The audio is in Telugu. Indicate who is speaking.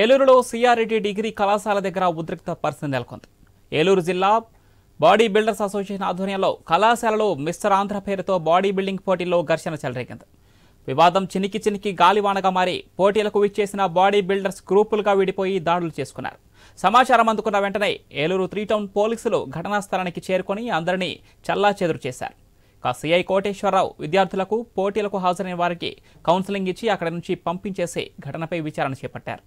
Speaker 1: ఏలూరులో సిఆర్ఐటి డిగ్రీ కళాశాల దగ్గర ఉద్రిక్త పరిస్థితి నెలకొంది. ఏలూరు జిల్లా బాడీ బిల్డర్స్ అసోసియేషన్ ఆధ్వర్యంలో కళాశాలలో మిస్టర్ ఆంధ్ర పేరుతో బాడీ బిల్డింగ్ పోటీల్లో ఘర్షణ చెలరేగింది. వివాదం చినికి గాలివానగా మారి పోటీలకు విచ్చేసిన బాడీ బిల్డర్స్ గ్రూపులుగా విడిపోయి దాడులు చేసుకున్నారు. సమాచారం అందుకున్న వెంటనే ఏలూరు 3 టౌన్ పోలీసులు ఘటనా స్థలానికి చేరుకొని అందరినీ చెల్లాచెదురు చేశారు. సిఐ కోటేశ్వరరావు విద్యార్థులకు పోటీలకు హాజరైన వారికి కౌన్సిలింగ్ ఇచ్చి అక్కడి నుంచి పంపించేసి ఘటనపై విచారణ చేపట్టారు.